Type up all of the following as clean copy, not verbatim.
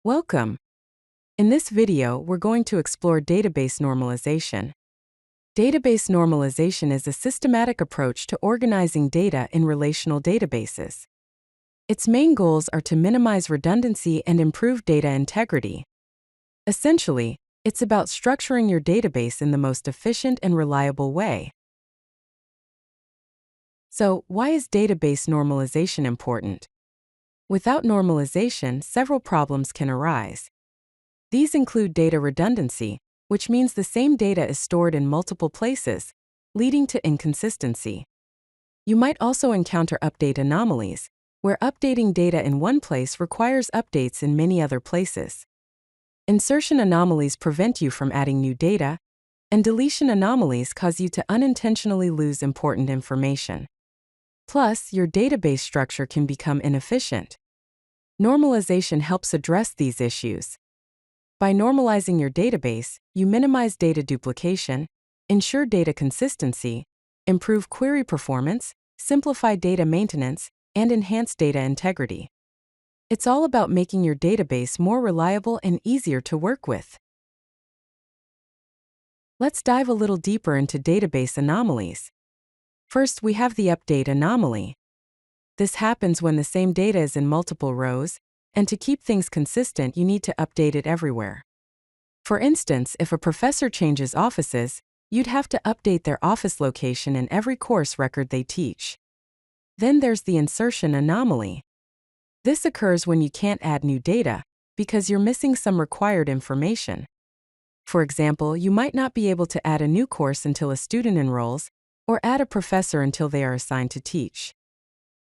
Welcome. In this video, we're going to explore database normalization. Database normalization is a systematic approach to organizing data in relational databases. Its main goals are to minimize redundancy and improve data integrity. Essentially, it's about structuring your database in the most efficient and reliable way. So, why is database normalization important? Without normalization, several problems can arise. These include data redundancy, which means the same data is stored in multiple places, leading to inconsistency. You might also encounter update anomalies, where updating data in one place requires updates in many other places. Insertion anomalies prevent you from adding new data, and deletion anomalies cause you to unintentionally lose important information. Plus, your database structure can become inefficient. Normalization helps address these issues. By normalizing your database, you minimize data duplication, ensure data consistency, improve query performance, simplify data maintenance, and enhance data integrity. It's all about making your database more reliable and easier to work with. Let's dive a little deeper into database anomalies. First, we have the update anomaly. This happens when the same data is in multiple rows, and to keep things consistent, you need to update it everywhere. For instance, if a professor changes offices, you'd have to update their office location in every course record they teach. Then there's the insertion anomaly. This occurs when you can't add new data, because you're missing some required information. For example, you might not be able to add a new course until a student enrolls, or add a professor until they are assigned to teach.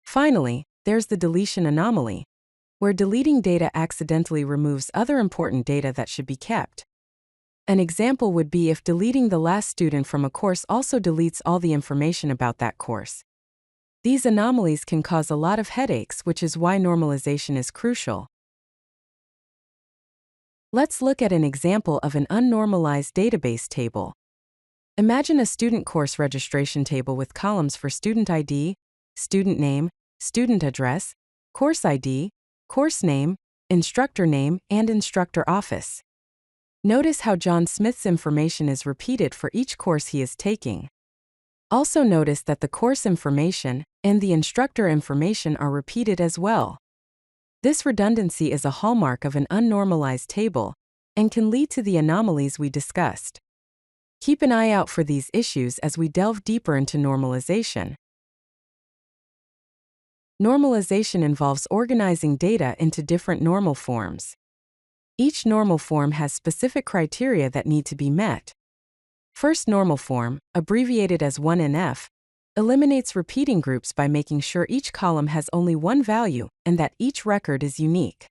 Finally, there's the deletion anomaly, where deleting data accidentally removes other important data that should be kept. An example would be if deleting the last student from a course also deletes all the information about that course. These anomalies can cause a lot of headaches, which is why normalization is crucial. Let's look at an example of an unnormalized database table. Imagine a student course registration table with columns for student ID, student name, student address, course ID, course name, instructor name, and instructor office. Notice how John Smith's information is repeated for each course he is taking. Also notice that the course information and the instructor information are repeated as well. This redundancy is a hallmark of an unnormalized table and can lead to the anomalies we discussed. Keep an eye out for these issues as we delve deeper into normalization. Normalization involves organizing data into different normal forms. Each normal form has specific criteria that need to be met. First normal form, abbreviated as 1NF, eliminates repeating groups by making sure each column has only one value and that each record is unique.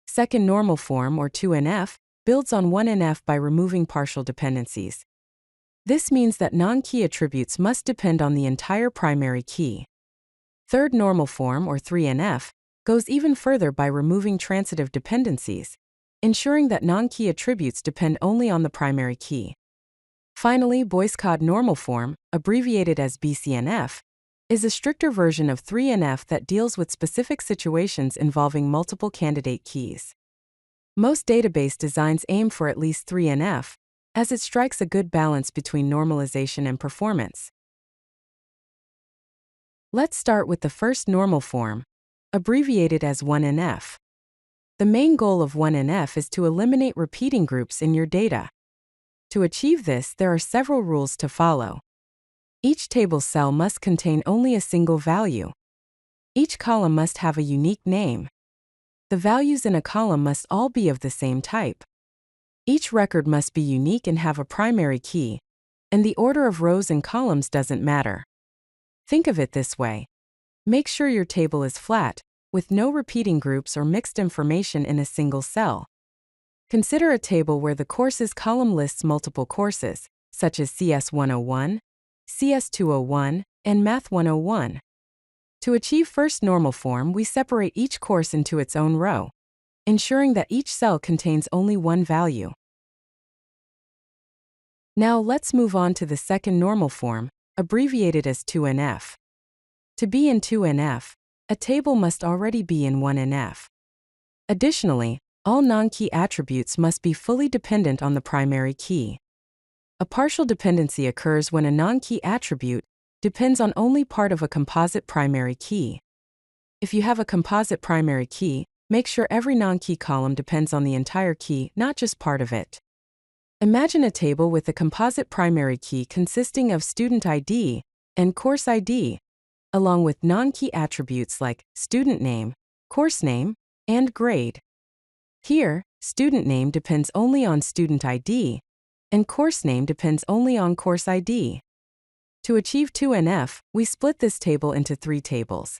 Second normal form, or 2NF, builds on 1NF by removing partial dependencies. This means that non-key attributes must depend on the entire primary key. Third normal form, or 3NF, goes even further by removing transitive dependencies, ensuring that non-key attributes depend only on the primary key. Finally, Boyce-Codd normal form, abbreviated as BCNF, is a stricter version of 3NF that deals with specific situations involving multiple candidate keys. Most database designs aim for at least 3NF, as it strikes a good balance between normalization and performance. Let's start with the first normal form, abbreviated as 1NF. The main goal of 1NF is to eliminate repeating groups in your data. To achieve this, there are several rules to follow. Each table cell must contain only a single value. Each column must have a unique name. The values in a column must all be of the same type. Each record must be unique and have a primary key, and the order of rows and columns doesn't matter. Think of it this way. Make sure your table is flat, with no repeating groups or mixed information in a single cell. Consider a table where the courses column lists multiple courses, such as CS 101, CS 201, and Math 101. To achieve first normal form, we separate each course into its own row, ensuring that each cell contains only one value. Now let's move on to the second normal form, abbreviated as 2NF. To be in 2NF, a table must already be in 1NF. Additionally, all non-key attributes must be fully dependent on the primary key. A partial dependency occurs when a non-key attribute depends on only part of a composite primary key. If you have a composite primary key, make sure every non-key column depends on the entire key, not just part of it. Imagine a table with a composite primary key consisting of student ID and course ID, along with non-key attributes like student name, course name, and grade. Here, student name depends only on student ID, and course name depends only on course ID. To achieve 2NF, we split this table into 3 tables.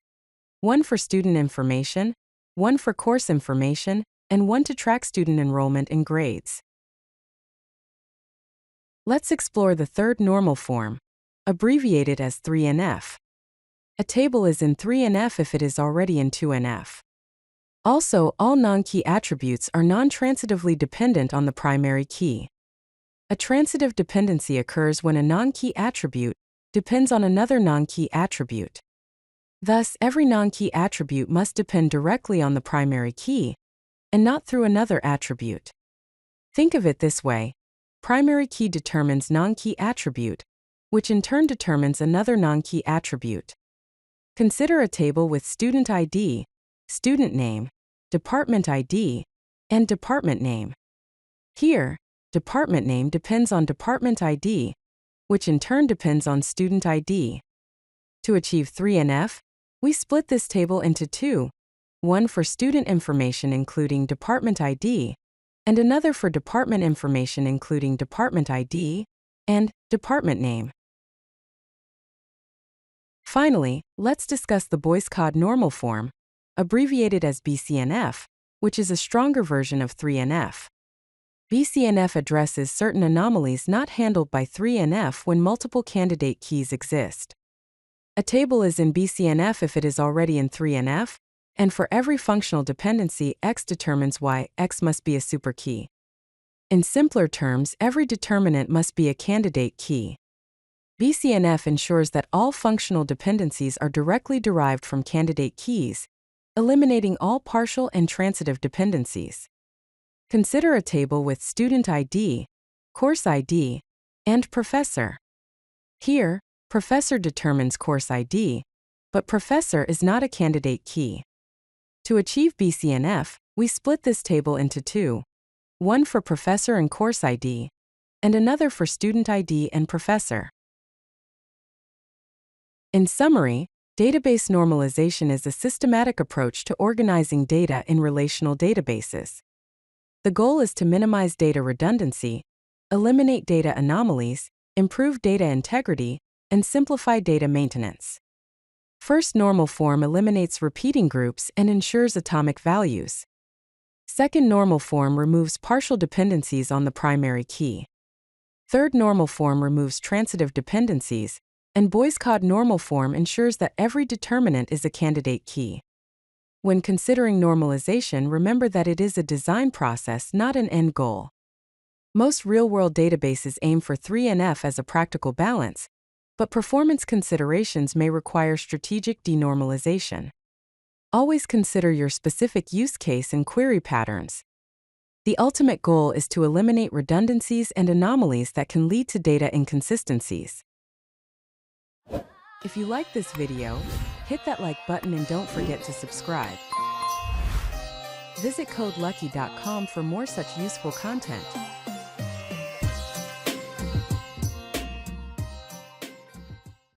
One for student information, one for course information, and one to track student enrollment and grades. Let's explore the third normal form, abbreviated as 3NF. A table is in 3NF if it is already in 2NF. Also, all non-key attributes are non-transitively dependent on the primary key. A transitive dependency occurs when a non-key attribute depends on another non-key attribute. Thus, every non-key attribute must depend directly on the primary key, and not through another attribute. Think of it this way: primary key determines non-key attribute, which in turn determines another non-key attribute. Consider a table with student ID, student name, department ID, and department name. Here, department name depends on department ID, which in turn depends on student ID. To achieve 3NF, we split this table into 2, one for student information including department ID, and another for department information including department ID and department name. Finally, let's discuss the Boyce-Codd normal form, abbreviated as BCNF, which is a stronger version of 3NF. BCNF addresses certain anomalies not handled by 3NF when multiple candidate keys exist. A table is in BCNF if it is already in 3NF, and for every functional dependency X determines Y, X must be a superkey. In simpler terms, every determinant must be a candidate key. BCNF ensures that all functional dependencies are directly derived from candidate keys, eliminating all partial and transitive dependencies. Consider a table with student ID, course ID, and professor. Here, professor determines course ID, but professor is not a candidate key. To achieve BCNF, we split this table into 2, one for professor and course ID, and another for student ID and professor. In summary, database normalization is a systematic approach to organizing data in relational databases. The goal is to minimize data redundancy, eliminate data anomalies, improve data integrity, and simplify data maintenance. First normal form eliminates repeating groups and ensures atomic values. Second normal form removes partial dependencies on the primary key. Third normal form removes transitive dependencies, and Boyce-Codd normal form ensures that every determinant is a candidate key. When considering normalization, remember that it is a design process, not an end goal. Most real-world databases aim for 3NF as a practical balance, but performance considerations may require strategic denormalization. Always consider your specific use case and query patterns. The ultimate goal is to eliminate redundancies and anomalies that can lead to data inconsistencies. If you like this video, hit that like button and don't forget to subscribe. Visit codelucky.com for more such useful content.